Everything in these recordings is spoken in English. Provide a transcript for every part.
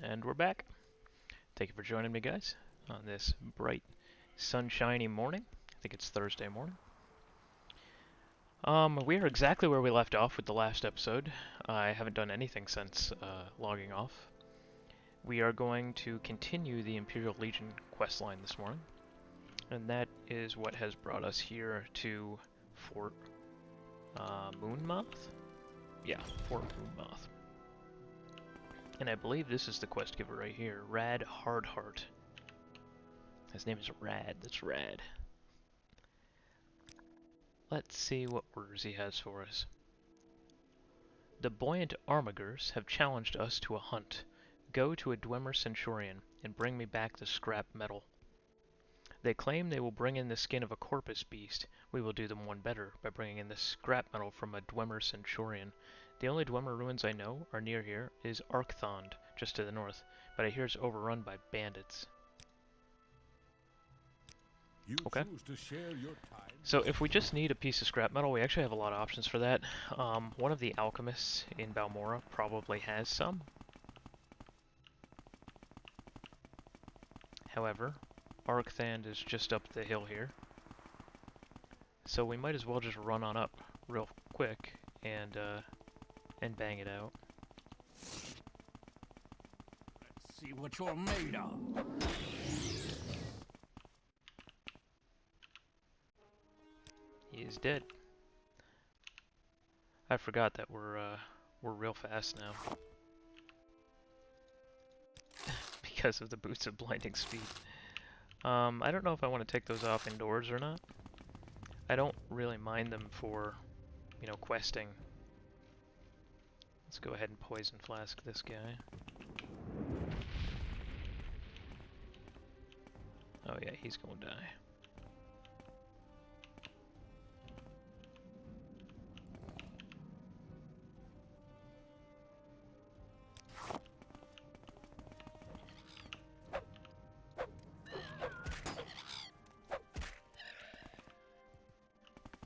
And we're back. Thank you for joining me, guys, on this bright, sunshiny morning. I think it's Thursday morning. We are exactly where we left off with the last episode. I haven't done anything since logging off. We are going to continue the Imperial Legion questline this morning, and that is what has brought us here to Fort Moonmoth? Yeah, Fort Moonmoth. And I believe this is the quest giver right here, Rad Hardheart. His name is Rad, that's Rad. Let's see what orders he has for us. The buoyant Armigers have challenged us to a hunt. Go to a Dwemer Centurion and bring me back the scrap metal. They claim they will bring in the skin of a corpus beast. We will do them one better by bringing in the scrap metal from a Dwemer Centurion. The only Dwemer ruins I know are near here is Arkthond, just to the north, but I hear it's overrun by bandits. Okay. So if we just need a piece of scrap metal, we actually have a lot of options for that. One of the alchemists in Balmora probably has some. However, Arkthand is just up the hill here. So we might as well just run on up real quick and bang it out. Let's see what you're made of. He is dead. I forgot that we're real fast now. Because of the boots of blinding speed. I don't know if I want to take those off indoors or not. I don't really mind them for, you know, questing. Let's go ahead and poison flask this guy. Oh yeah, he's gonna die.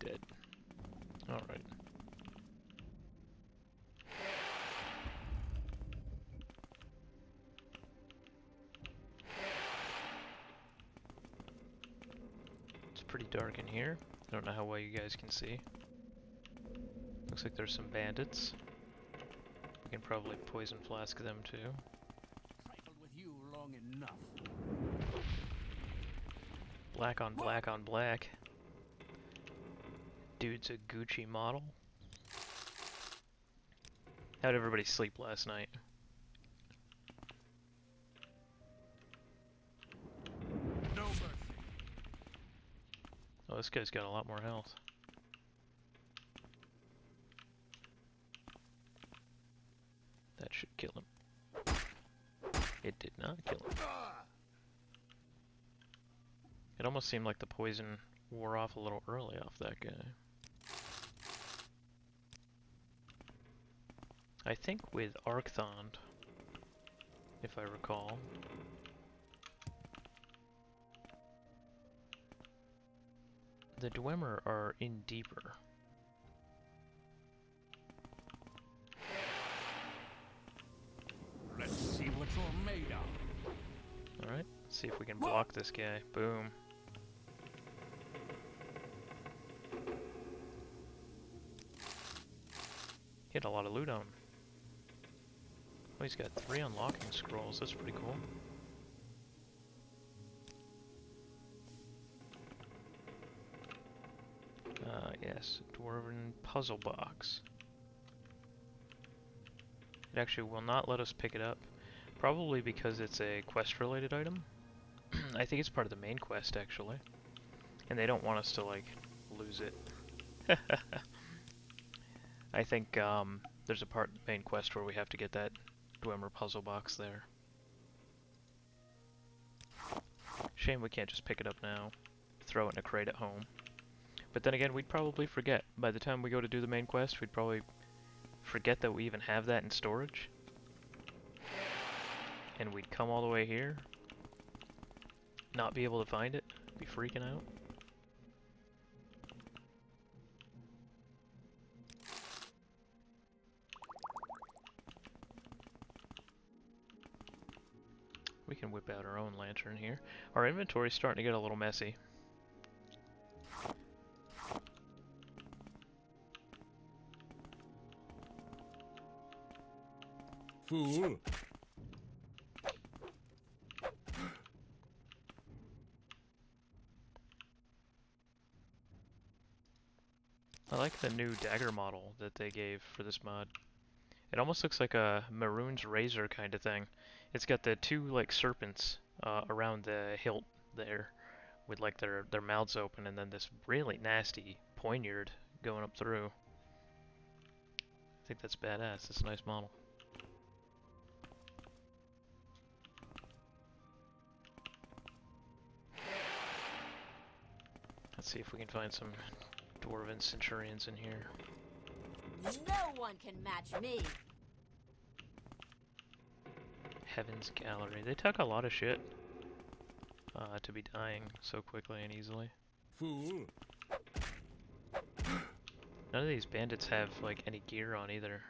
Dead. Alright. It's pretty dark in here. I don't know how well you guys can see. Looks like there's some bandits. We can probably poison flask them too. Trifled with you long enough. Black on black on black. Dude's a Gucci model. How'd everybody sleep last night? No mercy. Oh, this guy's got a lot more health. That should kill him. It did not kill him. It almost seemed like the poison wore off a little early off that guy. I think with Arkthond, if I recall, the Dwemer are in deeper. Let's see what you're made of. Alright, let's see if we can block this guy. Boom. He had a lot of loot on him. Oh, he's got 3 unlocking scrolls. That's pretty cool. Yes, Dwarven puzzle box. It actually will not let us pick it up. Probably because it's a quest-related item. I think it's part of the main quest, actually. And they don't want us to, like, lose it. I think, there's a part in the main quest where we have to get that Dwemer puzzle box there. Shame we can't just pick it up now. Throw it in a crate at home. But then again, we'd probably forget. By the time we go to do the main quest, we'd probably forget that we even have that in storage. And we'd come all the way here, not be able to find it, be freaking out. We can whip out our own lantern here. Our inventory's starting to get a little messy. Fool. I like the new dagger model that they gave for this mod. It almost looks like a Maroon's Razor kind of thing. It's got the two like serpents around the hilt there, with like their mouths open, and then this really nasty poignard going up through. I think that's badass. It's a nice model. Let's see if we can find some dwarven centurions in here. No one can match me. Heaven's Gallery. They took a lot of shit to be dying so quickly and easily. Fool. None of these bandits have like any gear on either.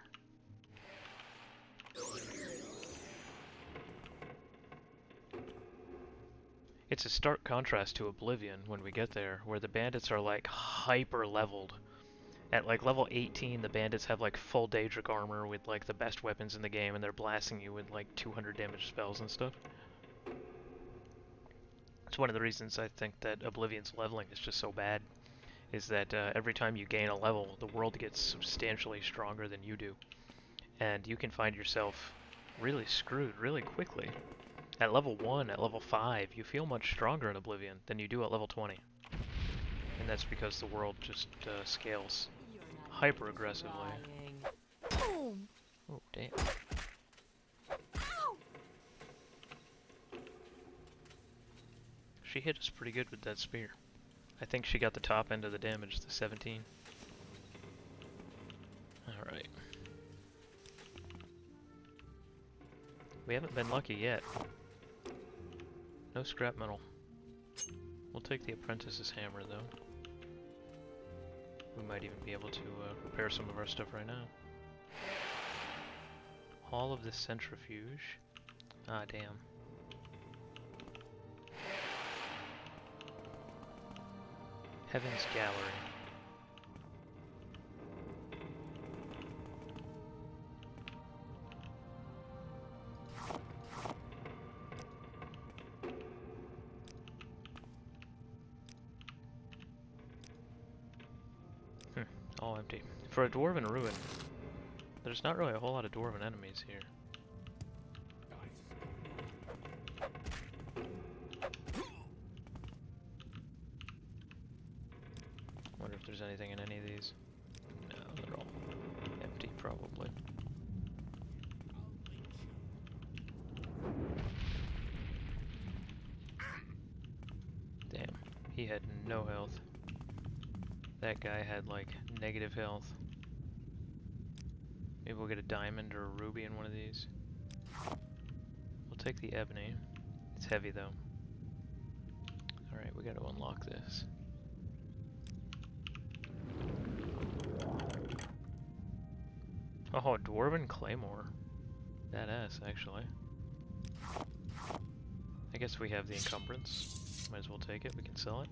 It's a stark contrast to Oblivion when we get there, where the bandits are like hyper leveled. At like level 18, the bandits have like full Daedric armor with like the best weapons in the game, and they're blasting you with like 200 damage spells and stuff. It's one of the reasons I think that Oblivion's leveling is just so bad, is that every time you gain a level, the world gets substantially stronger than you do. And you can find yourself really screwed really quickly. At level 1, at level 5, you feel much stronger in Oblivion than you do at level 20. And that's because the world just scales hyper aggressively. Boom. Oh, damn. Ow. She hit us pretty good with that spear. I think she got the top end of the damage, the 17. Alright. We haven't been lucky yet. No scrap metal. We'll take the apprentice's hammer, though. We might even be able to repair some of our stuff right now. Hall of the Centrifuge. Ah, damn. Heaven's Gallery. All empty. For a dwarven ruin, there's not really a whole lot of dwarven enemies here. Wonder if there's anything in any of these. No, they're all empty, probably. Damn, he had no health. That guy had like negative health. Maybe we'll get a diamond or a ruby in one of these. We'll take the ebony. It's heavy though. Alright, we gotta unlock this. Oh, dwarven claymore. Badass, actually. I guess we have the encumbrance. Might as well take it. We can sell it.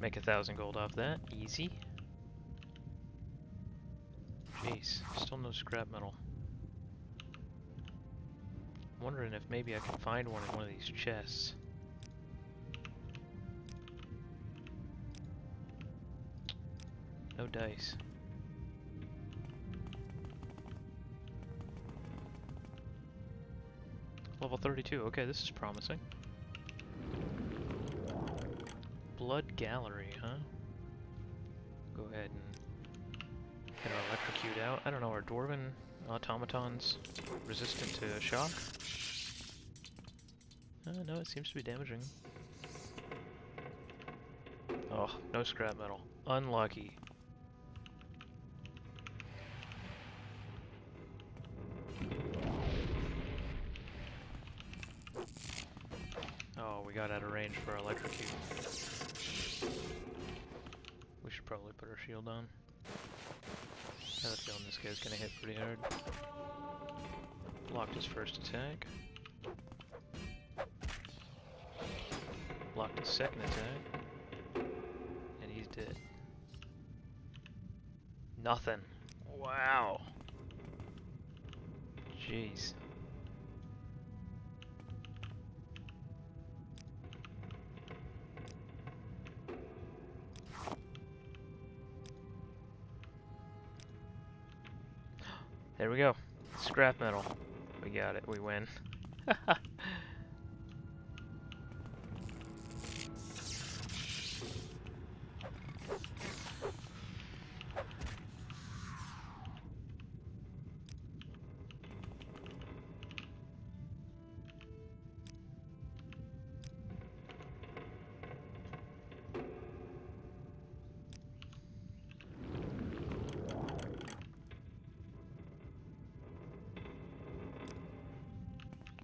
Make 1,000 gold off that. Easy. Jeez, still no scrap metal. I'm wondering if maybe I can find one in one of these chests. No dice. Level 32. Okay, this is promising. Blood Gallery, huh? Go ahead and get our electrocute out. I don't know, are dwarven automatons resistant to shock? No, it seems to be damaging. Oh, no scrap metal. Unlucky. Oh, we got out of range for our electrocute. We should probably put our shield on. I have a feeling this guy's gonna hit pretty hard. Blocked his first attack. Blocked his second attack. And he's dead. Nothing. Wow. Jeez. There we go. Scrap metal. We got it. We win.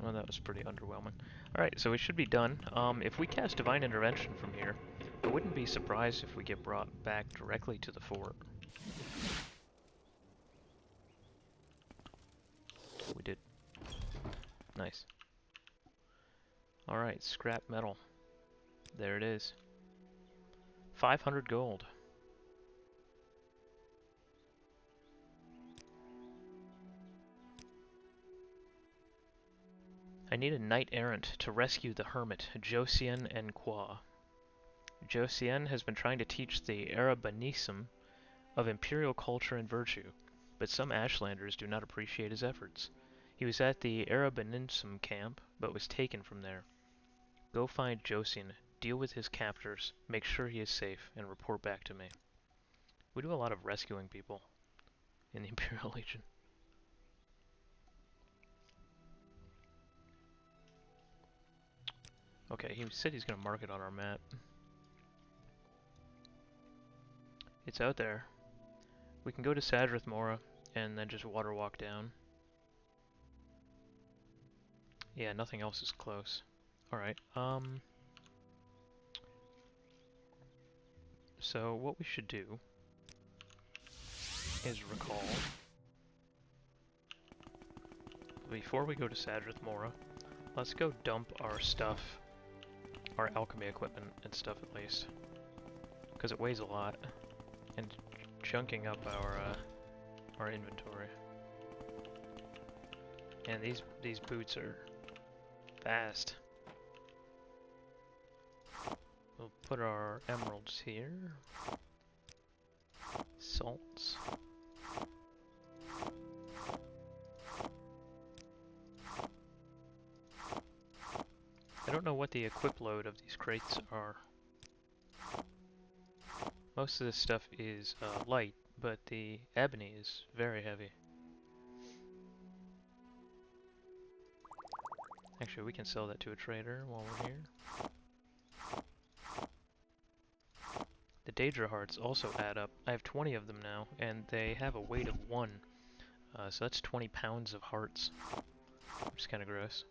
Well, that was pretty underwhelming. Alright, so we should be done. If we cast Divine Intervention from here, I wouldn't be surprised if we get brought back directly to the fort. We did. Nice. Alright, scrap metal. There it is. 500 gold. I need a knight-errant to rescue the hermit, Josian and Qua. Josian has been trying to teach the Arabanism of imperial culture and virtue, but some Ashlanders do not appreciate his efforts. He was at the Arabanism camp, but was taken from there. Go find Josian, deal with his captors, make sure he is safe, and report back to me. We do a lot of rescuing people in the Imperial Legion. Okay, he said he's going to mark it on our map. It's out there. We can go to Sadrith Mora and then just water walk down. Yeah, nothing else is close. Alright, so what we should do is recall, before we go to Sadrith Mora, let's go dump our stuff, our alchemy equipment and stuff at least, because it weighs a lot, and chunking up our inventory. And these boots are fast. We'll put our emeralds here. Salts. I don't know what the equip load of these crates are. Most of this stuff is light, but the ebony is very heavy. Actually, we can sell that to a trader while we're here. The Daedra hearts also add up. I have 20 of them now, and they have a weight of 1. So that's 20 pounds of hearts, which is kind of gross.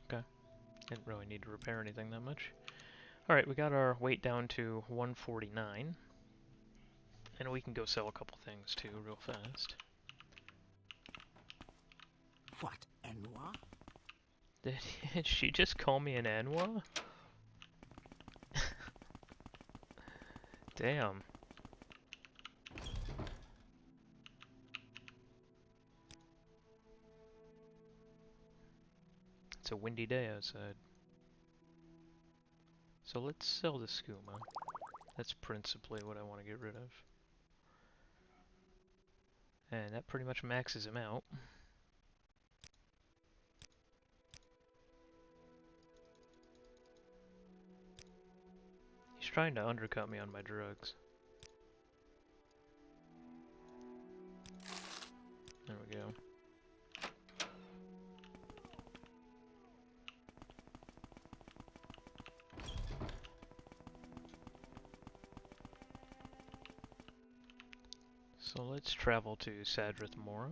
Okay, didn't really need to repair anything that much. Alright, we got our weight down to 149. And we can go sell a couple things too, real fast. What, Enwa? Did she just call me an Enwa? Damn. It's a windy day outside. So let's sell the skooma. That's principally what I want to get rid of. And that pretty much maxes him out. He's trying to undercut me on my drugs. There we go. So let's travel to Sadrith Mora.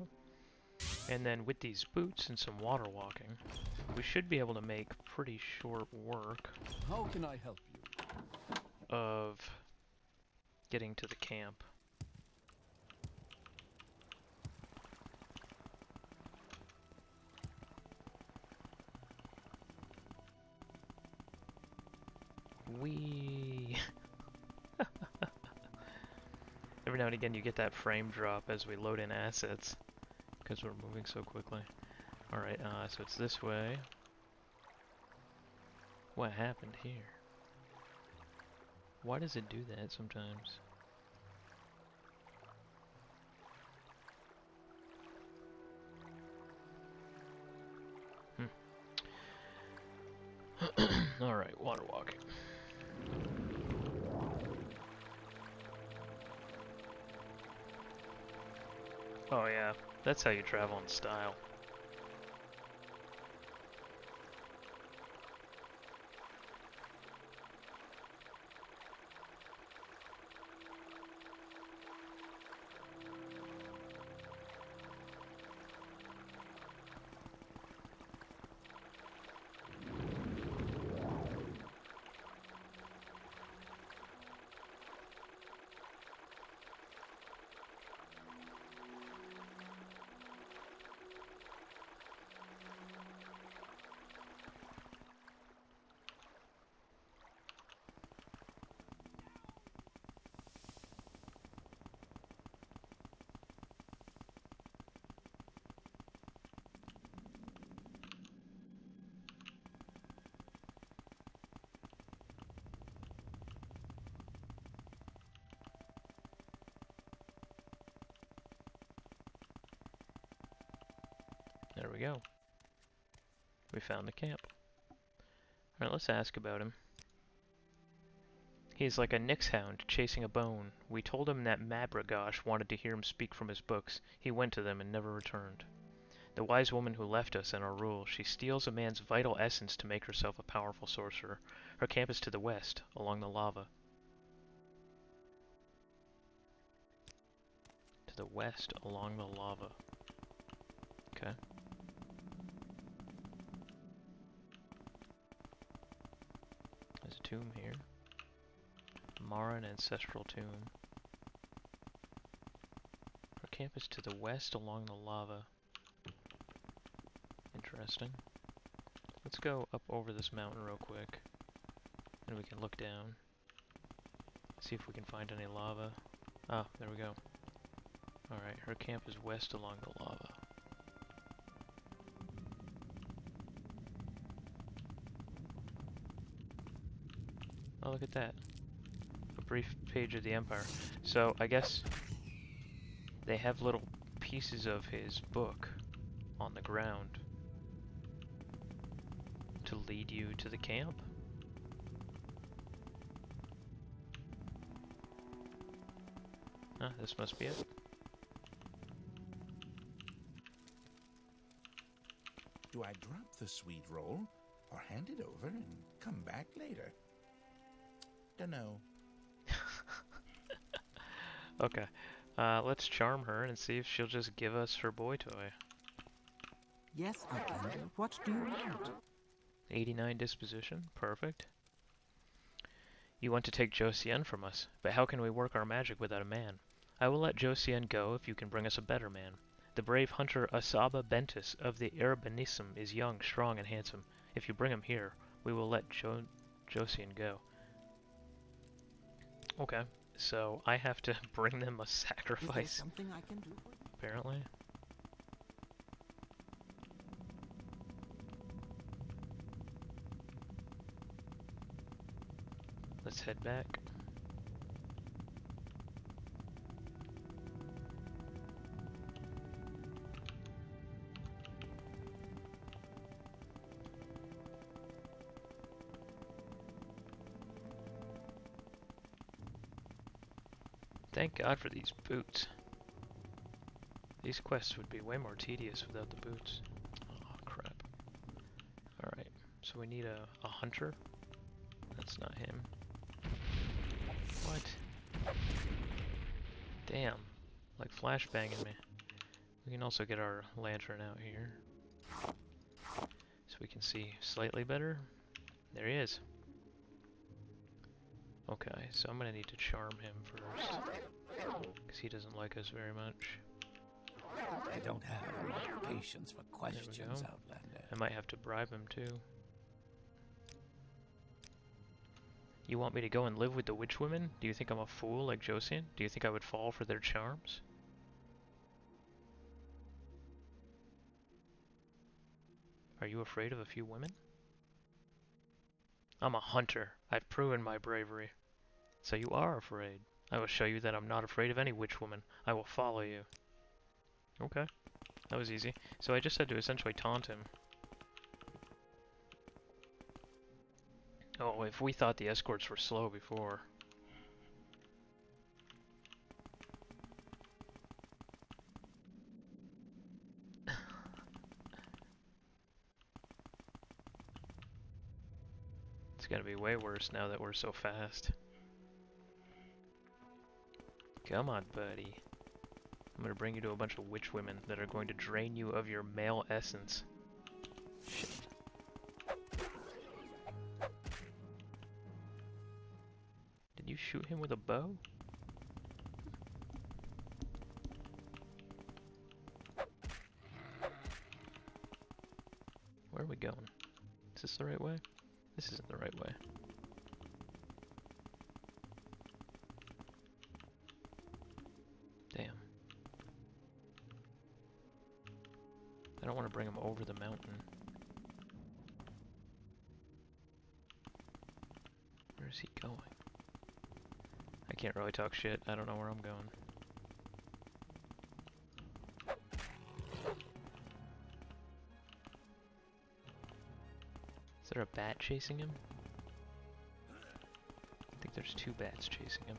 And then with these boots and some water walking, we should be able to make pretty short work How can I help you? of getting to the camp. Whee! Every now and again you get that frame drop as we load in assets, because we're moving so quickly. Alright, so it's this way. What happened here? Why does it do that sometimes? Alright, water walking. Oh yeah, that's how you travel in style. There we go. We found the camp. Alright, let's ask about him. He's like a Nyx hound chasing a bone. We told him that Mabragosh wanted to hear him speak from his books. He went to them and never returned. The wise woman who left us and our rule, she steals a man's vital essence to make herself a powerful sorcerer. Her camp is to the west, along the lava. To the west, along the lava. Okay. There's a tomb here. Maran ancestral tomb. Our camp is to the west along the lava. Interesting. Let's go up over this mountain real quick. And we can look down. See if we can find any lava. Ah, there we go. Alright, her camp is west along the lava. Oh, look at that. A brief page of the Empire. So, I guess they have little pieces of his book on the ground to lead you to the camp. Ah, this must be it. Do I drop the sweet roll or hand it over and come back later? Dunno. Okay. Let's charm her and see if she'll just give us her boy toy. Yes, I can do. What do you want? 89 disposition. Perfect. You want to take Josian from us, but how can we work our magic without a man? I will let Josian go if you can bring us a better man. The brave hunter Asaba Bentis of the Arabanism is young, strong, and handsome. If you bring him here, we will let Josian go. Okay, so I have to bring them a Is there sacrifice, something I can do for you? apparently. Let's head back. Thank God for these boots. These quests would be way more tedious without the boots. Oh, crap. Alright, so we need a hunter. That's not him. What? Damn. Like flashbanging me. We can also get our lantern out here so we can see slightly better. There he is. Okay, so I'm gonna need to charm him first, because he doesn't like us very much. I don't have a lot of patience for questions, Outlander. I might have to bribe him too. You want me to go and live with the witch women? Do you think I'm a fool like Josian? Do you think I would fall for their charms? Are you afraid of a few women? I'm a hunter. I've proven my bravery. So you are afraid. I will show you that I'm not afraid of any witch woman. I will follow you. Okay. That was easy. So I just had to essentially taunt him. Oh, if we thought the escorts were slow before. It's gonna be way worse now that we're so fast. Come on, buddy. I'm gonna bring you to a bunch of witch women that are going to drain you of your male essence. Shit. Did you shoot him with a bow? Where are we going? Is this the right way? This isn't the right way. Damn. I don't want to bring him over the mountain. Where is he going? I can't really talk shit. I don't know where I'm going. Is there a bat chasing him? I think there's 2 bats chasing him.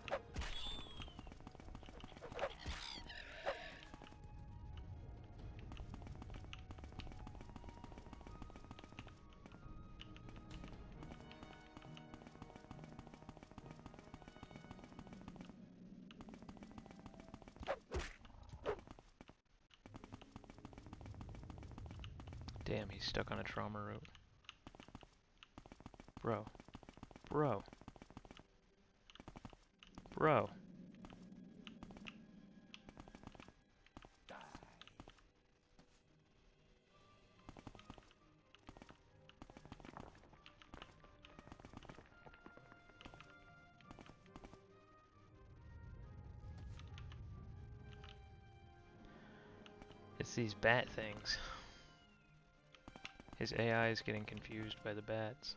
Damn, he's stuck on a trauma rope. Bro. Bro. Bro. It's these bat things. His AI is getting confused by the bats.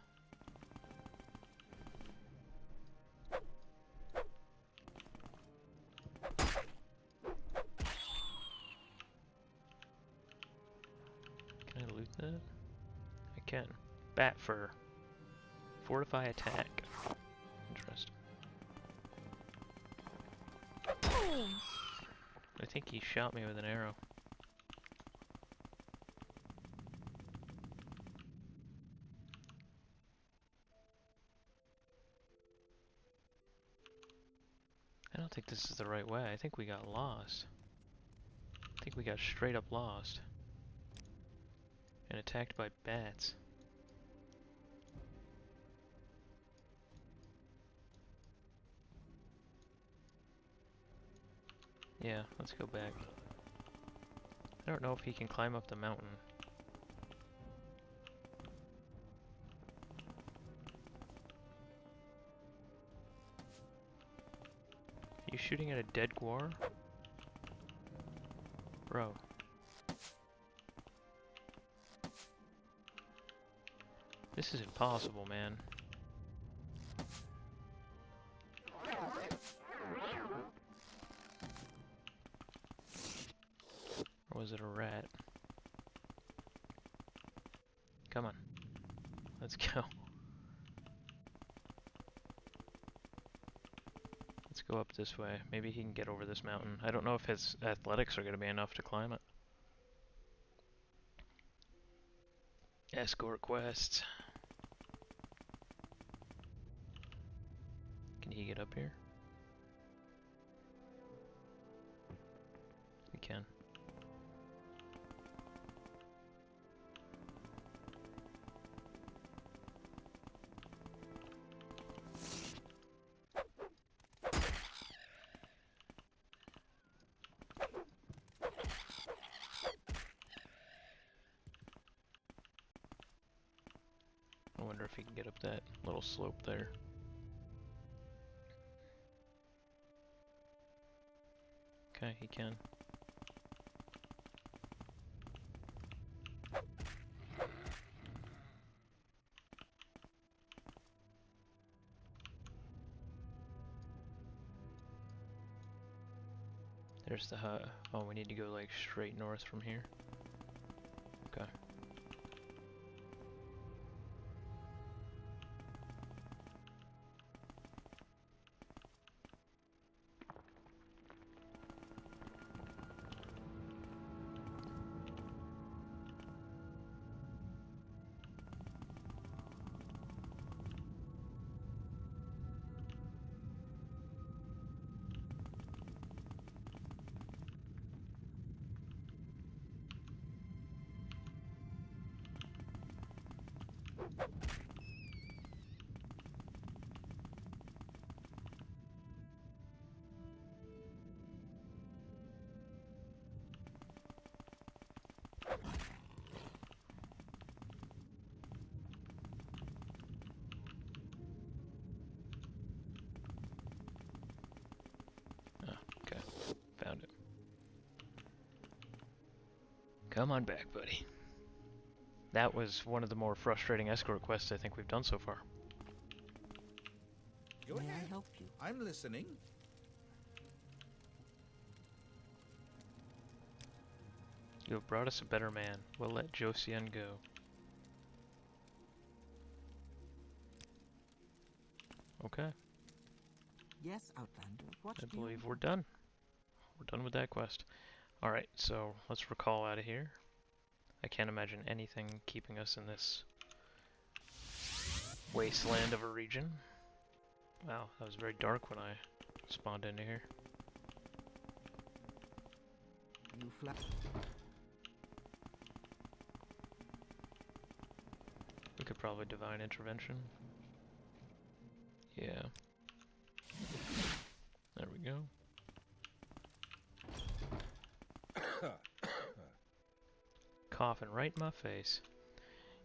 Can I loot that? I can. Bat fur. Fortify attack. Interesting. I think he shot me with an arrow. I don't think this is the right way. I think we got lost. I think we got straight up lost. And attacked by bats. Yeah, let's go back. I don't know if he can climb up the mountain. Are you shooting at a dead guar? Bro. This is impossible, man. Or was it a rat? Come on. Let's go. Let's go up this way. Maybe he can get over this mountain. I don't know if his athletics are going to be enough to climb it. Escort quests. Can he get up here? He can. if he can get up that little slope there. Okay, he can. There's the hut. Oh, we need to go like straight north from here. Okay. Okay, found it. Come on back, buddy. That was one of the more frustrating escort quests I think we've done so far. Go May I ahead. help you? I'm listening. You have brought us a better man. We'll let Josian go. Okay, Yes, Outlander. What I do you believe we're want? done. We're done with that quest. Alright, so let's recall out of here. I can't imagine anything keeping us in this wasteland of a region. Wow, that was very dark when I spawned into here. You fly. We could probably divine intervention. Yeah. There we go. Coughing right in my face.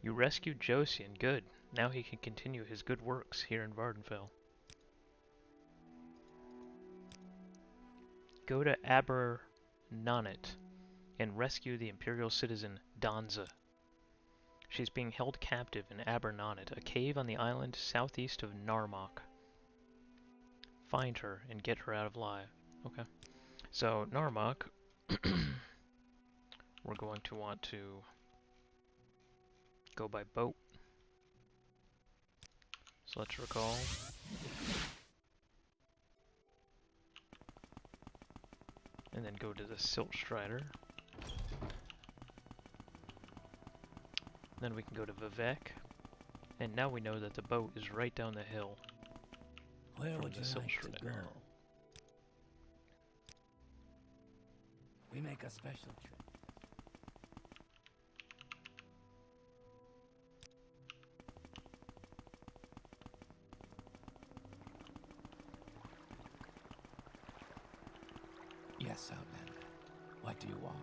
You rescued Josian, good. Now he can continue his good works here in Vardenfell. Go to Abernonet and rescue the Imperial citizen Danza. She's being held captive in Abernonet, a cave on the island southeast of Narmok. Find her and get her out of life. Okay. So, Narmok, we're going to want to go by boat. So let's recall. And then go to the Siltstrider. Then we can go to Vivek. And now we know that the boat is right down the hill. Where From would the you like to Siltstrider. go? We make a special trip. Yes, Outlander. What do you want?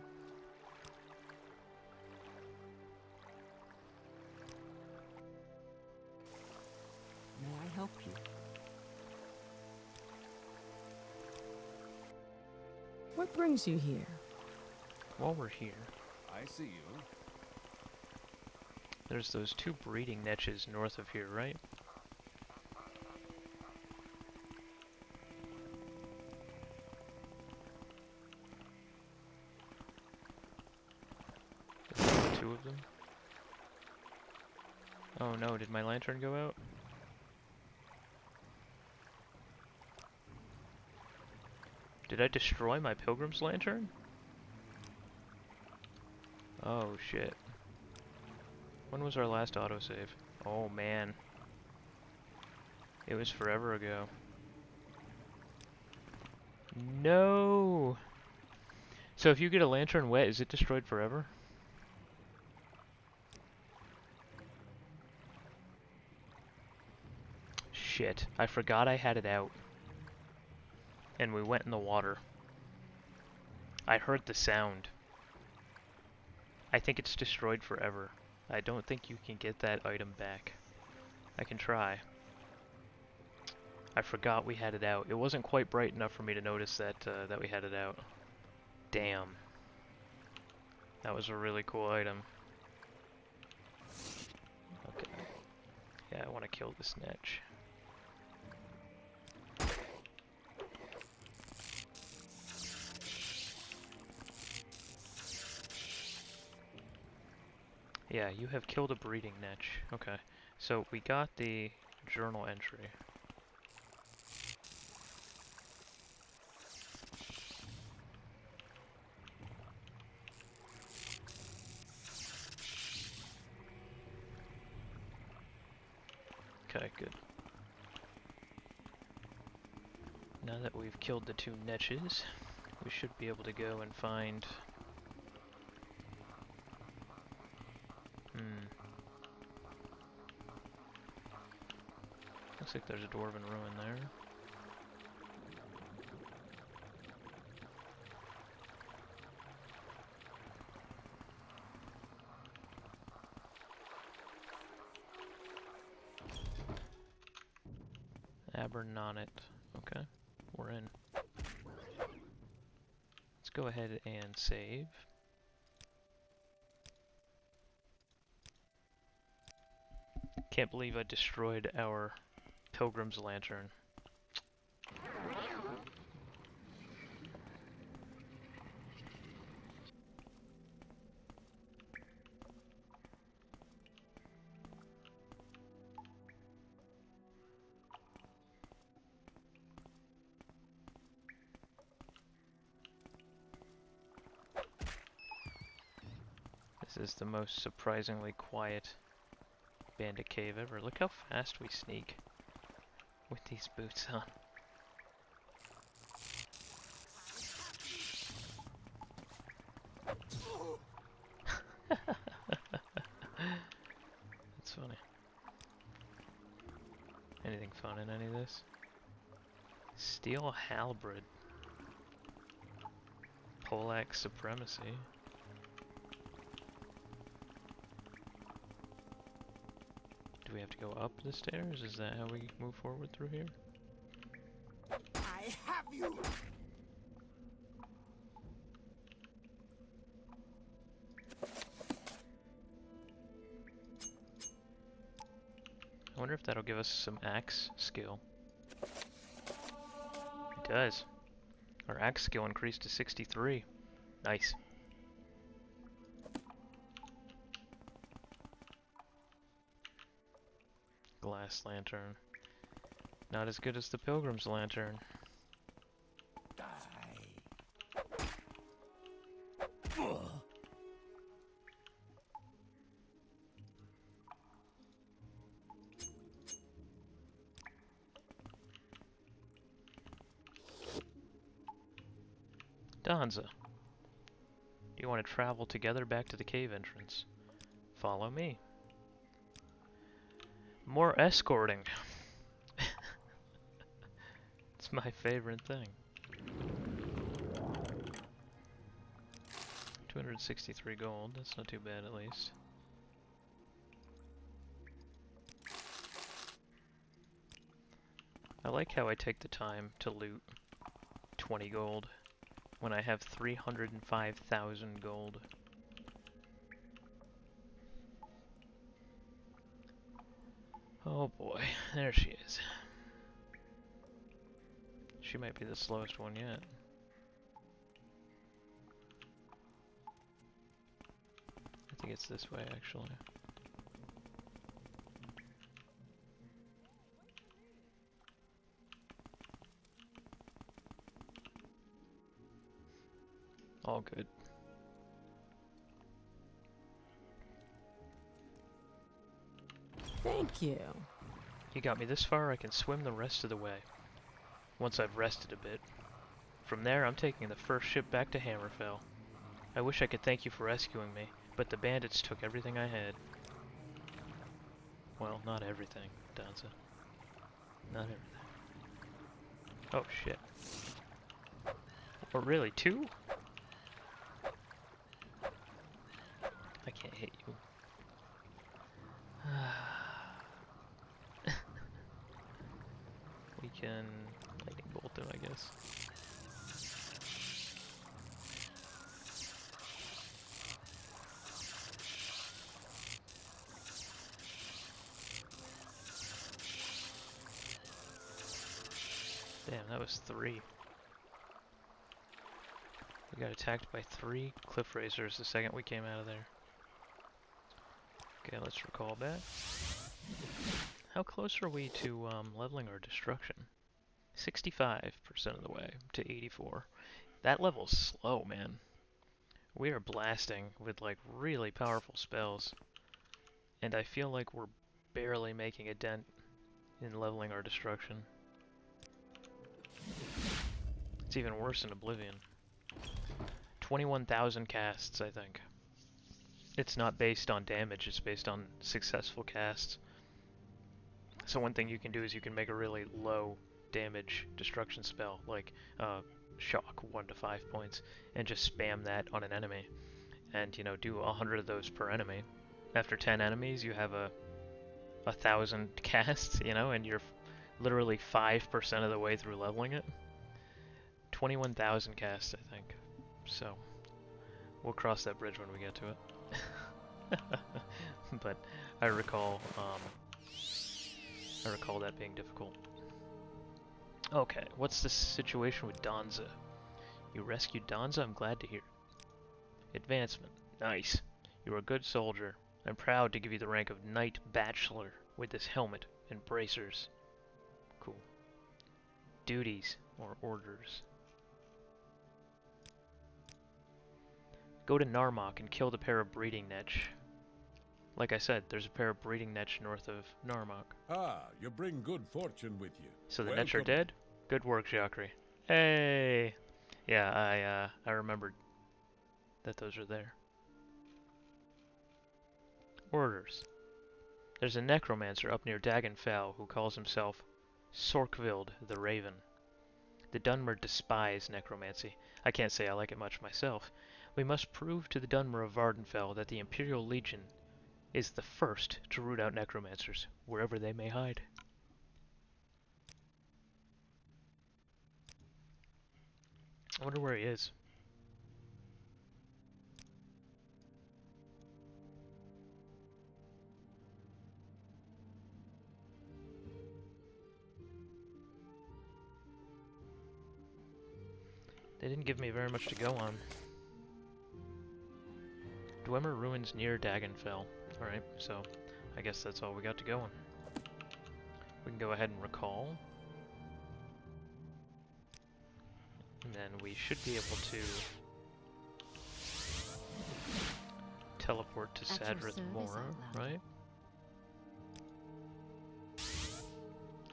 May I help you? What brings you here? While we're here, I see you. there's those two breeding niches north of here, right? There's two of them. Oh no, did my lantern go out? Did I destroy my pilgrim's lantern? Oh shit. When was our last autosave? Oh man. It was forever ago. No! So if you get a lantern wet, is it destroyed forever? Shit, I forgot I had it out. And we went in the water. I heard the sound. I think it's destroyed forever. I don't think you can get that item back. I can try. I forgot we had it out. It wasn't quite bright enough for me to notice that that we had it out. Damn. That was a really cool item. Okay. Yeah, I want to kill this netch. Yeah, you have killed a breeding netch. Okay. So we got the journal entry. Okay, good. Now that we've killed the 2 netches, we should be able to go and find... Looks like there's a dwarven ruin there. Abernonnet. Okay, we're in. Let's go ahead and save. Can't believe I destroyed our Pilgrim's Lantern. This is the most surprisingly quiet bandit cave ever. Look how fast we sneak with these boots on. That's funny. Anything fun in any of this? Steel halberd. Poleaxe supremacy. Do we have to go up the stairs? Is that how we move forward through here? I have you! I wonder if that'll give us some axe skill. It does. Our axe skill increased to 63. Nice. Glass lantern. Not as good as the Pilgrim's Lantern. Die. Danza. Do you want to travel together back to the cave entrance? Follow me. More escorting. It's my favorite thing. 263 gold, that's not too bad at least. I like how I take the time to loot 20 gold when I have 305,000 gold. Oh boy, there she is. She might be the slowest one yet. I think it's this way actually. All good. Thank you. You got me this far, I can swim the rest of the way. Once I've rested a bit. From there, I'm taking the first ship back to Hammerfell. I wish I could thank you for rescuing me, but the bandits took everything I had. Well, not everything, Danza. Not everything. Oh shit. Or really, 2? I can't hit you. can lightning bolt them, I guess. Damn, that was 3. We got attacked by 3 cliff racers the second we came out of there. Okay, let's recall back. How close are we to leveling our destruction? 65% of the way to 84. That level's slow, man. We are blasting with like really powerful spells. And I feel like we're barely making a dent in leveling our destruction. It's even worse in Oblivion. 21,000 casts, I think. It's not based on damage, it's based on successful casts. So one thing you can do is you can make a really low damage destruction spell, like shock 1 to 5 points, and just spam that on an enemy. And, you know, do 100 of those per enemy. After 10 enemies, you have a 1,000 casts, you know, and you're literally 5% of the way through leveling it. 21,000 casts, I think. So, we'll cross that bridge when we get to it. But I recall that being difficult. Okay, what's the situation with Danza? You rescued Danza? I'm glad to hear. Advancement. Nice. You're a good soldier. I'm proud to give you the rank of Knight Bachelor with this helmet and bracers. Cool. Duties or orders. Go to Narmak and kill the pair of breeding netch. Like I said, there's a pair of breeding netch north of Narmak. Ah, you bring good fortune with you. So the netch are dead? Good work, Jhakri. Hey! Yeah, I remembered that those are there. Orders. There's a necromancer up near Dagenfell who calls himself Sorkvild the Raven. The Dunmer despise necromancy. I can't say I like it much myself. We must prove to the Dunmer of Vardenfell that the Imperial Legion is the first to root out necromancers, wherever they may hide. I wonder where he is. They didn't give me very much to go on. Dwemer ruins near Dagenfell. Alright, so I guess that's all we got to go on. We can go ahead and recall. And then we should be able to teleport to Sadrith Mora, right?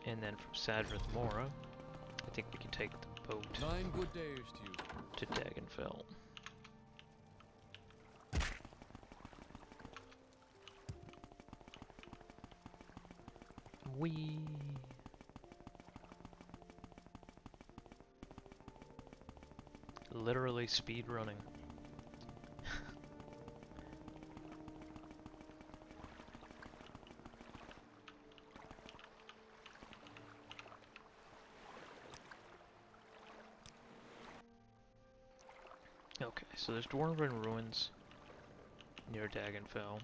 And then from Sadrith Mora, I think we can take the boat 9 good days to you. to Dagenfell. Whee! Literally speed running. Okay, so there's Dwarven ruins near Dagenfell.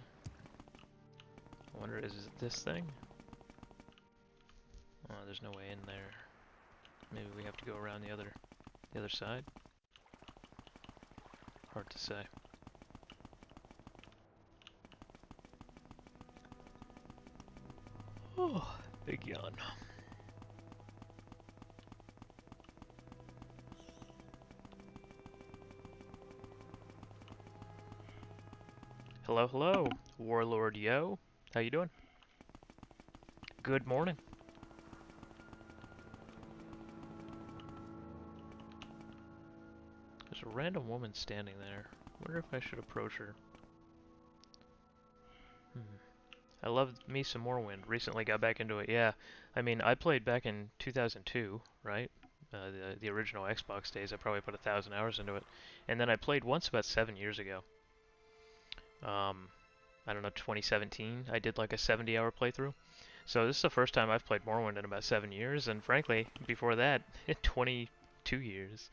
I wonder, is it this thing? Oh, there's no way in there. Maybe we have to go around the other side? Hard to say. Oh, big yawn. Hello, hello, Warlord Yo. How you doing? Good morning. There's a random woman standing there. Wonder if I should approach her. I loved me some Morrowind. Recently got back into it. Yeah, I mean, I played back in 2002, right? The original Xbox days. I probably put 1,000 hours into it. And then I played once about 7 years ago. I don't know, 2017. I did like a 70-hour playthrough. So this is the first time I've played Morrowind in about 7 years, and frankly, before that, 22 years.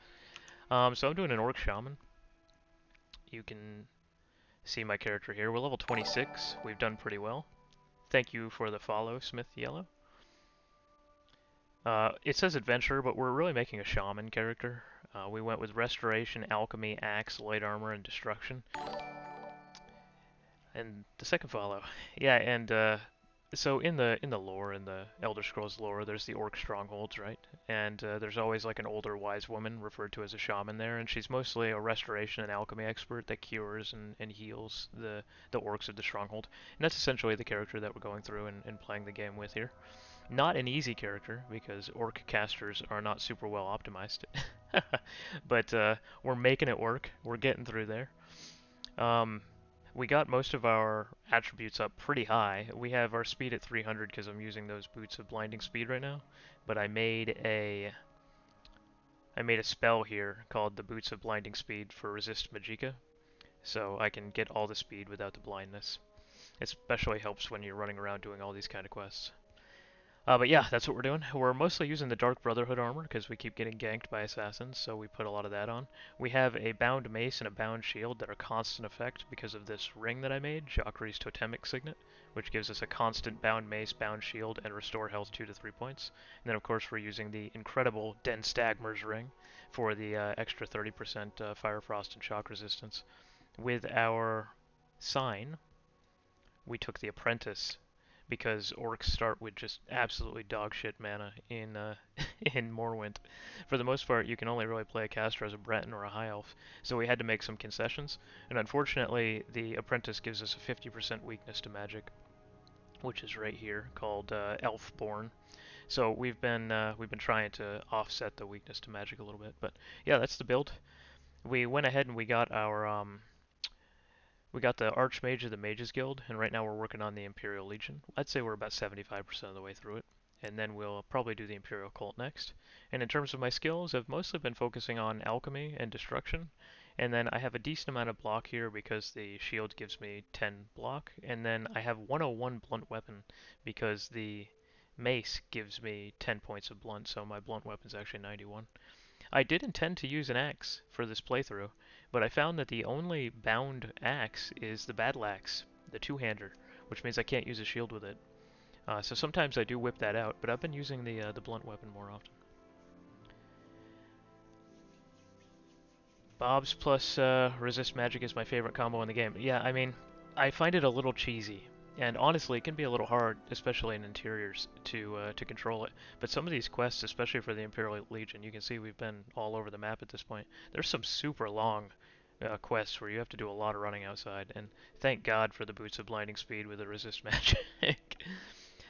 So I'm doing an Orc Shaman. You can see my character here. We're level 26. We've done pretty well. Thank you for the follow, Smith Yellow. It says adventurer, but we're really making a shaman character. We went with restoration, alchemy, axe, light armor, and destruction. And the second follow, yeah. And so in the lore, in the Elder Scrolls lore, there's the orc strongholds, right? And there's always like an older wise woman referred to as a shaman there, and she's mostly a restoration and alchemy expert that cures and heals the orcs of the stronghold. And that's essentially the character that we're going through and playing the game with here. Not an easy character, because orc casters are not super well optimized. But we're making it work. We're getting through there. We got most of our attributes up pretty high. We have our speed at 300 because I'm using those boots of blinding speed right now. But I made a spell here called the Boots of Blinding Speed for Resist Magicka, so I can get all the speed without the blindness. It especially helps when you're running around doing all these kind of quests. But yeah, that's what we're doing. We're mostly using the Dark Brotherhood armor because we keep getting ganked by assassins, so we put a lot of that on. We have a bound mace and a bound shield that are constant effect because of this ring that I made, Jhakri's Totemic Signet, which gives us a constant bound mace, bound shield, and restore health 2 to 3 points. And then of course we're using the incredible Den Stagmer's ring for the extra 30% fire, frost, and shock resistance. With our sign, we took the Apprentice, because orcs start with just absolutely dog shit mana in in Morrowind. For the most part, you can only really play a caster as a Breton or a High Elf, so we had to make some concessions. And unfortunately, the Apprentice gives us a 50% weakness to magic, which is right here, called Elfborn. So we've been trying to offset the weakness to magic a little bit. But yeah, that's the build. We went ahead and we got the Archmage of the Mages Guild, and right now we're working on the Imperial Legion. I'd say we're about 75% of the way through it, and then we'll probably do the Imperial Cult next. And in terms of my skills, I've mostly been focusing on alchemy and destruction, and then I have a decent amount of block here because the shield gives me 10 block, and then I have 101 blunt weapon because the mace gives me 10 points of blunt, so my blunt weapon's actually 91. I did intend to use an axe for this playthrough, but I found that the only bound axe is the battle axe, the two-hander, which means I can't use a shield with it. So sometimes I do whip that out, but I've been using the blunt weapon more often. Bob's plus resist magic is my favorite combo in the game. Yeah, I mean, I find it a little cheesy, and honestly, it can be a little hard, especially in interiors, to control it. But some of these quests, especially for the Imperial Legion, you can see we've been all over the map at this point. There's some super long quests where you have to do a lot of running outside, and thank God for the Boots of Blinding Speed with the resist magic.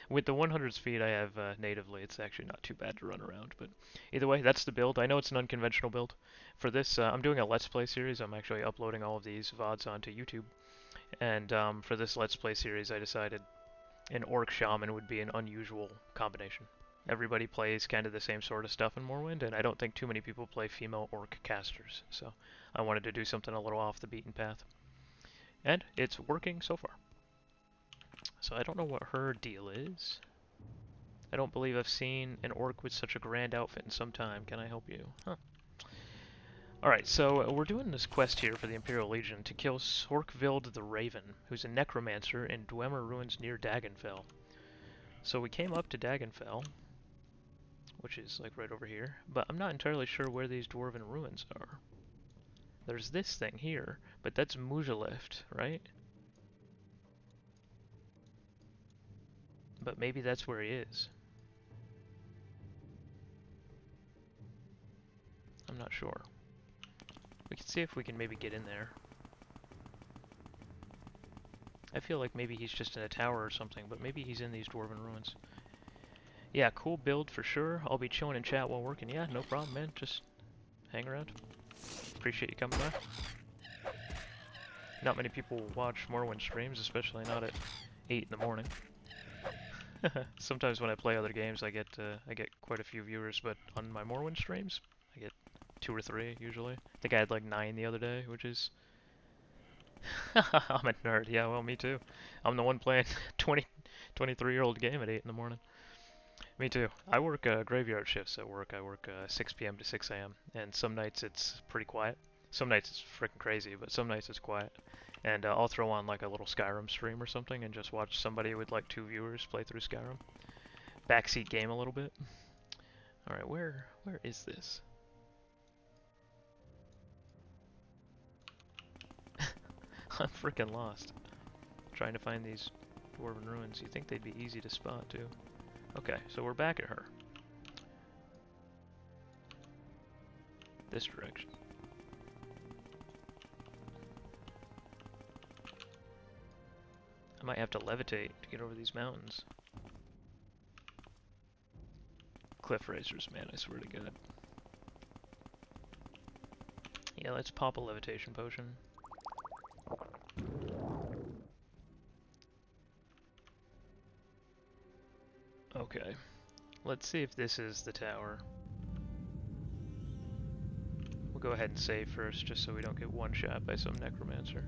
With the 100 speed I have natively, it's actually not too bad to run around. But either way, that's the build. I know it's an unconventional build. For this, I'm doing a Let's Play series. I'm actually uploading all of these VODs onto YouTube. And for this Let's Play series, I decided an Orc Shaman would be an unusual combination. Everybody plays kind of the same sort of stuff in Morrowind, and I don't think too many people play female Orc casters. So I wanted to do something a little off the beaten path. And it's working so far. So I don't know what her deal is. I don't believe I've seen an orc with such a grand outfit in some time. Can I help you? Huh. Alright, so we're doing this quest here for the Imperial Legion to kill Sorkvild the Raven, who's a necromancer in Dwemer ruins near Dagonfell. So we came up to Dagonfell, which is like right over here, but I'm not entirely sure where these dwarven ruins are. There's this thing here, but that's Mujalift, right? But maybe that's where he is. I'm not sure. We can see if we can maybe get in there. I feel like maybe he's just in a tower or something, but maybe he's in these dwarven ruins. Yeah, cool build for sure. I'll be chilling in chat while working. Yeah, no problem, man. Just hang around. Appreciate you coming by. Not many people watch Morrowind streams, especially not at 8 in the morning. Sometimes when I play other games, I get quite a few viewers, but on my Morrowind streams, I get 2 or 3 usually. I think I had like 9 the other day, which is... I'm a nerd. Yeah, well, me too. I'm the one playing 23-year-old game at 8 in the morning. Me too. I work graveyard shifts at work. I work 6 p.m. to 6 a.m. and some nights it's pretty quiet. Some nights it's freaking crazy, but some nights it's quiet. And I'll throw on like a little Skyrim stream or something and just watch somebody with like 2 viewers play through Skyrim. Backseat game a little bit. All right, where is this? I'm freaking lost. Trying to find these dwarven ruins. You think they'd be easy to spot too? Okay, so we're back at her. This direction. I might have to levitate to get over these mountains. Cliff racers, man, I swear to God. Yeah, let's pop a levitation potion. Okay, let's see if this is the tower. We'll go ahead and save first, just so we don't get one-shot by some necromancer.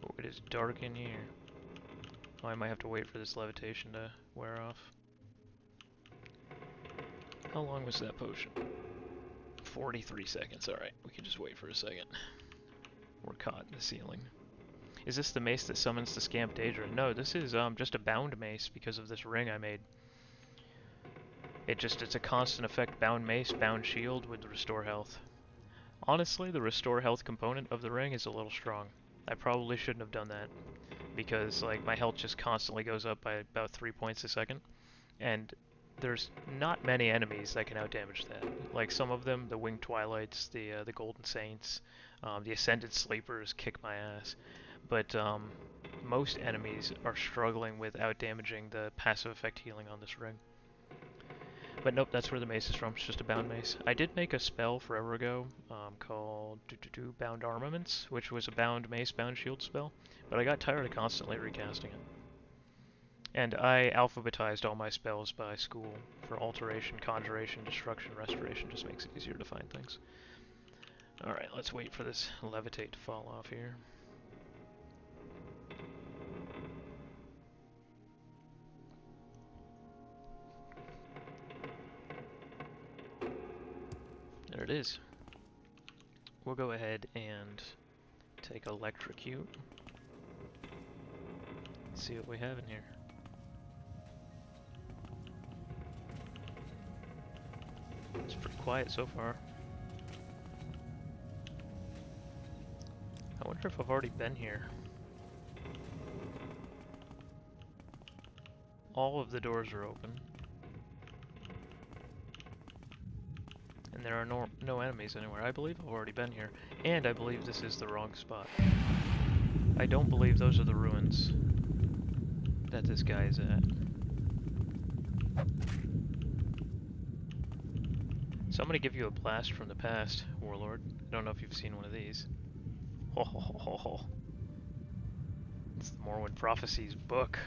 Oh, it is dark in here. Oh, I might have to wait for this levitation to wear off. How long was that potion? 43 seconds, alright. We can just wait for a second. We're caught in the ceiling. Is this the mace that summons the Scamp Daedra? No, this is just a bound mace because of this ring I made. It's a constant effect bound mace, bound shield with restore health. Honestly, the restore health component of the ring is a little strong. I probably shouldn't have done that because like my health just constantly goes up by about 3 points a second, and there's not many enemies that can outdamage that. Like some of them, the Winged Twilights, the Golden Saints, the Ascended Sleepers kick my ass. But most enemies are struggling with outdamaging the passive effect healing on this ring. But nope, that's where the mace is from. It's just a bound mace. I did make a spell forever ago called Bound Armaments, which was a bound mace, bound shield spell. But I got tired of constantly recasting it. And I alphabetized all my spells by school for alteration, conjuration, destruction, restoration. Just makes it easier to find things. Alright, let's wait for this levitate to fall off here. There it is. We'll go ahead and take electrocute. See what we have in here. It's pretty quiet so far. I wonder if I've already been here. All of the doors are open. And there are no enemies anywhere. I believe I've already been here. And I believe this is the wrong spot. I don't believe those are the ruins that this guy is at. So I'm gonna give you a blast from the past, Warlord. I don't know if you've seen one of these. Ho ho ho ho ho. It's the Morrowind Prophecies book.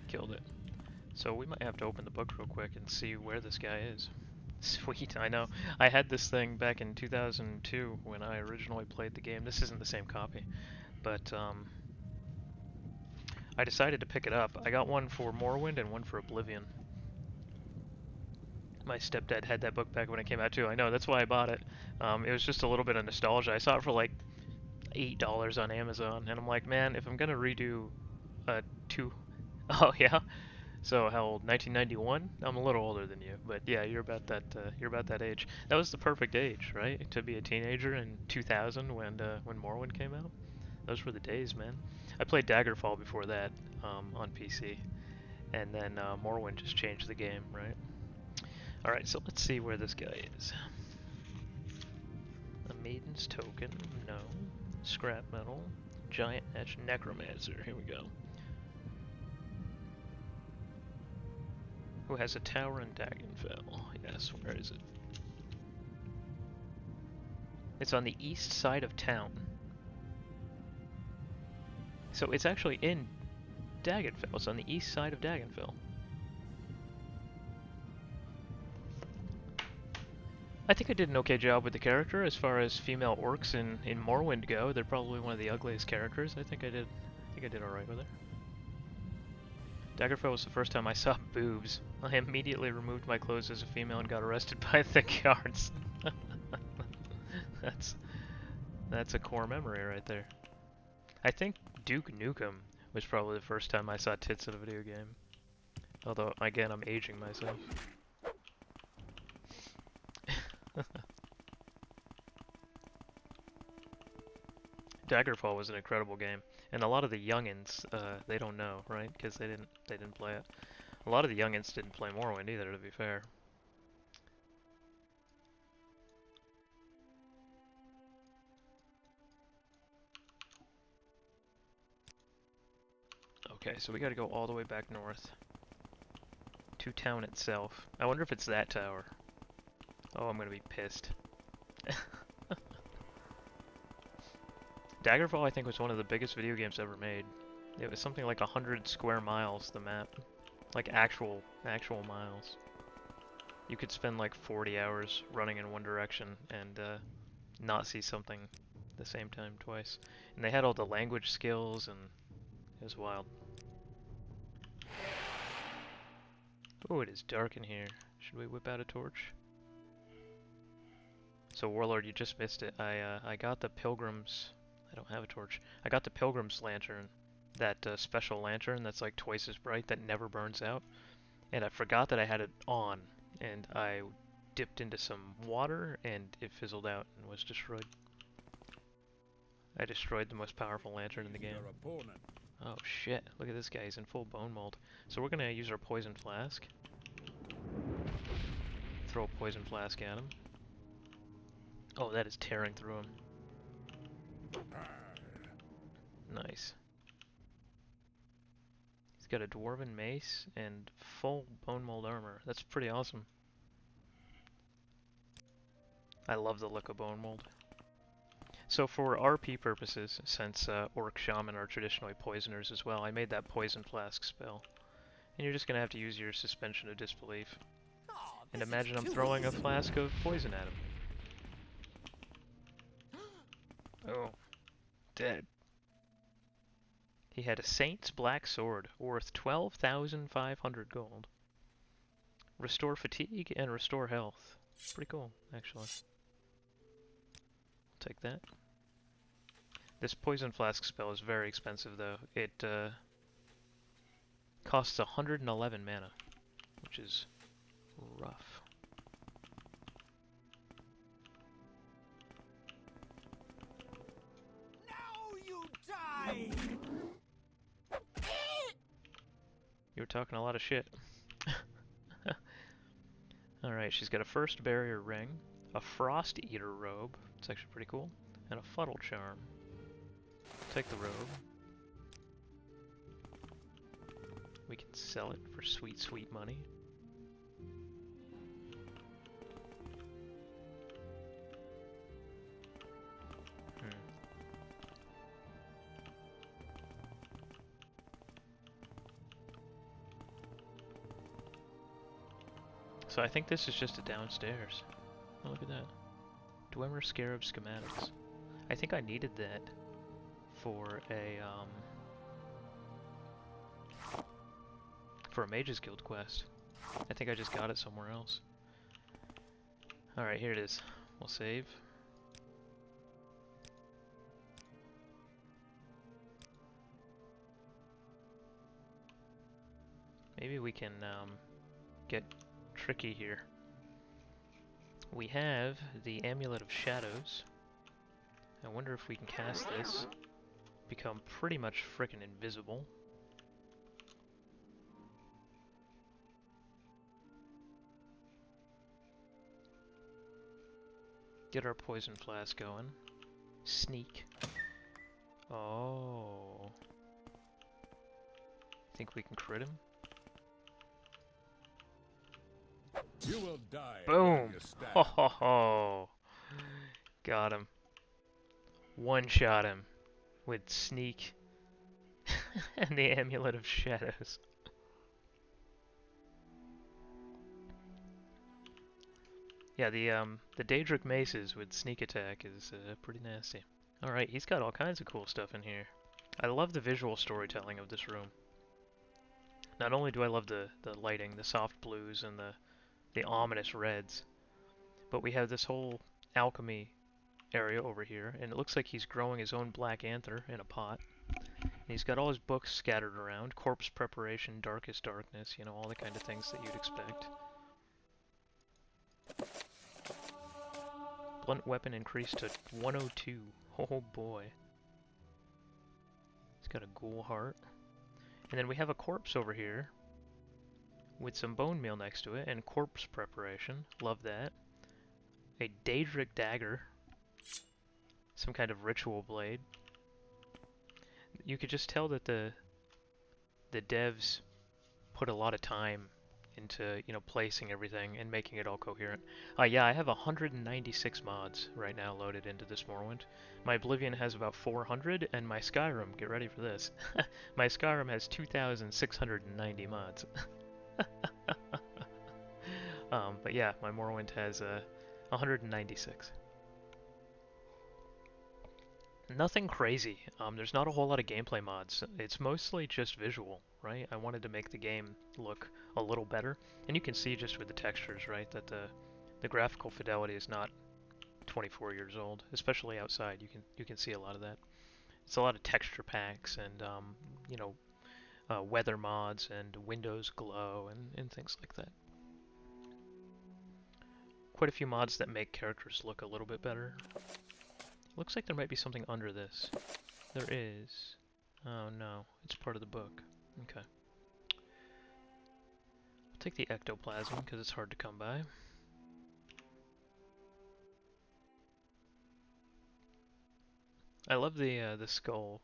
Killed it. So we might have to open the book real quick and see where this guy is. Sweet, I know. I had this thing back in 2002 when I originally played the game. This isn't the same copy, but I decided to pick it up. I got one for Morrowind and one for Oblivion. My stepdad had that book back when it came out too. I know, that's why I bought it. It was just a little bit of nostalgia. I saw it for like $8 on Amazon, and I'm like, man, if I'm gonna redo oh yeah. So how old? 1991? I'm a little older than you, but yeah, you're about that age. That was the perfect age, right? To be a teenager in 2000 when Morrowind came out. Those were the days, man. I played Daggerfall before that on PC, and then Morrowind just changed the game, right? All right, so let's see where this guy is. A Maiden's Token, no. Scrap Metal, Giant Etch, Necromancer. Here we go. Who has a tower in Dagonfell? Yes, where is it? It's on the east side of town. So it's actually in Dagonfell. It's on the east side of Dagonfell. I think I did an okay job with the character as far as female orcs in Morrowind go. They're probably one of the ugliest characters. I did alright with her. Daggerfell was the first time I saw boobs. I immediately removed my clothes as a female and got arrested by the guards. That's a core memory right there. I think Duke Nukem was probably the first time I saw tits in a video game. Although, again, I'm aging myself. Daggerfall was an incredible game, and a lot of the youngins, they don't know, right? Because they didn't play it. A lot of the youngins didn't play Morrowind either, to be fair. Okay, so we gotta go all the way back north to town itself. I wonder if it's that tower. Oh, I'm gonna be pissed. Daggerfall, I think, was one of the biggest video games ever made. It was something like 100 square miles, the map. Like actual miles. You could spend like 40 hours running in one direction and not see something the same time twice. And they had all the language skills, and it was wild. Oh, it is dark in here. Should we whip out a torch? So Warlord, you just missed it. I got the Pilgrim's... I don't have a torch. I got the Pilgrim's Lantern. That special lantern that's like twice as bright that never burns out. And I forgot that I had it on. And I dipped into some water and it fizzled out and was destroyed. I destroyed the most powerful lantern in the game. Oh shit, look at this guy, he's in full bone mold. So we're gonna use our poison flask. Throw a poison flask at him. Oh, that is tearing through him. Nice. He's got a dwarven mace and full bone mold armor. That's pretty awesome. I love the look of bone mold. So for RP purposes, since Orc Shaman are traditionally poisoners as well, I made that poison flask spell. And you're just gonna have to use your suspension of disbelief. And imagine I'm throwing a flask of poison at him. Oh. Dead. He had a Saint's Black Sword, worth 12,500 gold. Restore fatigue and restore health. Pretty cool, actually. I'll take that. This poison flask spell is very expensive, though. It costs 111 mana, which is rough. Now you die! You were talking a lot of shit. Alright, she's got a first barrier ring, a frost eater robe, it's actually pretty cool, and a fuddle charm. Take the robe. We can sell it for sweet, sweet money. So I think this is just a downstairs. Oh, look at that. Dwemer Scarab schematics. I think I needed that for a Mage's Guild quest. I think I just got it somewhere else. Alright, here it is. We'll save. Maybe we can get tricky here. We have the Amulet of Shadows. I wonder if we can cast this. Become pretty much frickin' invisible. Get our poison flask going. Sneak. Oh. Think we can crit him? You will die. Boom! Ho ho ho! Got him. One-shot him with sneak and the Amulet of Shadows. Yeah, the Daedric maces with sneak attack is pretty nasty. Alright, he's got all kinds of cool stuff in here. I love the visual storytelling of this room. Not only do I love the lighting, the soft blues and the ominous reds, but we have this whole alchemy area over here, and it looks like he's growing his own black anther in a pot. And he's got all his books scattered around, corpse preparation, darkest darkness, you know, all the kind of things that you'd expect. Blunt weapon increased to 102. Oh boy. He's got a ghoul heart. And then we have a corpse over here with some bone meal next to it and corpse preparation. Love that. A Daedric dagger. Some kind of ritual blade. You could just tell that the devs put a lot of time into, you know, placing everything and making it all coherent. Yeah, I have 196 mods right now loaded into this Morrowind. My Oblivion has about 400, and my Skyrim, get ready for this, my Skyrim has 2,690 mods. But yeah, my Morrowind has 196. Nothing crazy. There's not a whole lot of gameplay mods. It's mostly just visual, right? I wanted to make the game look a little better, and you can see just with the textures, right, that the graphical fidelity is not 24 years old, especially outside. You can see a lot of that. It's a lot of texture packs and you know, weather mods and Windows Glow and things like that. Quite a few mods that make characters look a little bit better. Looks like there might be something under this. There is. Oh no, it's part of the book. Okay. I'll take the ectoplasm because it's hard to come by. I love the skull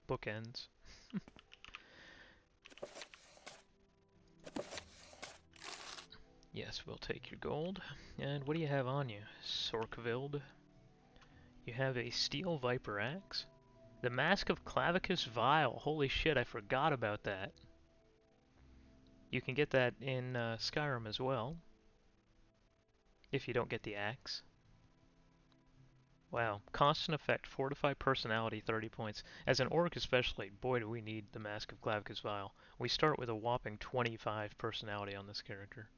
bookends. Yes, we'll take your gold. And what do you have on you? Sorkvild. You have a steel viper axe. The Mask of Clavicus Vile. Holy shit, I forgot about that. You can get that in Skyrim as well, if you don't get the axe. Wow. Constant effect, fortify personality, 30 points. As an orc especially, boy do we need the Mask of Clavicus Vile. We start with a whopping 25 personality on this character.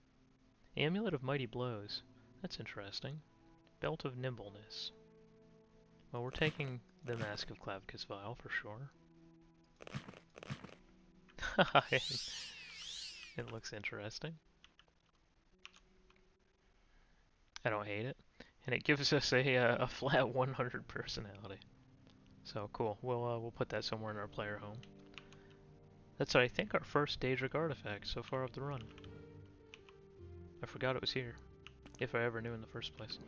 Amulet of Mighty Blows. That's interesting. Belt of Nimbleness. Well, we're taking the Mask of Clavicus Vile for sure. It looks interesting. I don't hate it. And it gives us a flat 100 personality. So cool. We'll put that somewhere in our player home. That's, I think, our first Daedric artifact so far of the run. I forgot it was here. If I ever knew in the first place.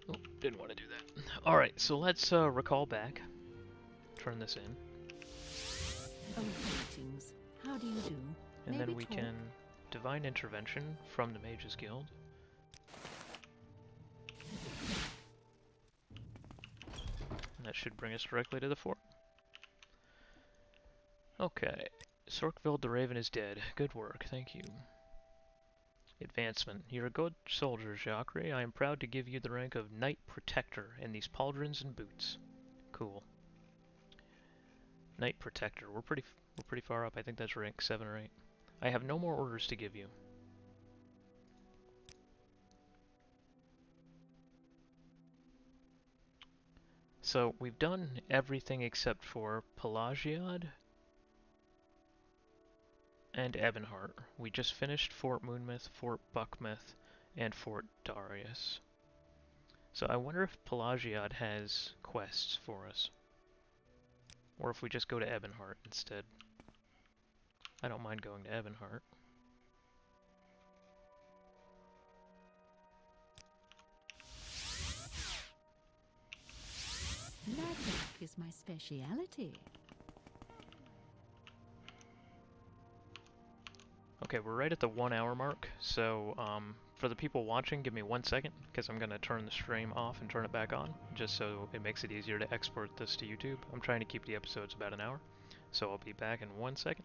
Oh, didn't want to do that. Alright, so let's recall back. Turn this in. Oh, greetings. How do you do? And Maybe then we talk. can Divine Intervention from the Mages Guild. And that should bring us directly to the fort. Okay. Sorkvild the Raven is dead. Good work, thank you. Advancement. You're a good soldier, Jhakri. I am proud to give you the rank of Knight Protector in these pauldrons and boots. Cool. Knight Protector. We're pretty far up. I think that's rank 7 or 8. I have no more orders to give you. So we've done everything except for Pelagiad and Ebonheart. We just finished Fort Moonmouth, Fort Buckmouth, and Fort Darius. So I wonder if Pelagiad has quests for us. Or if we just go to Ebonheart instead. I don't mind going to Ebonheart. Magic is my speciality. Okay, we're right at the 1 hour mark, so for the people watching, give me 1 second, because I'm going to turn the stream off and turn it back on, just so it makes it easier to export this to YouTube. I'm trying to keep the episodes about an hour, so I'll be back in 1 second.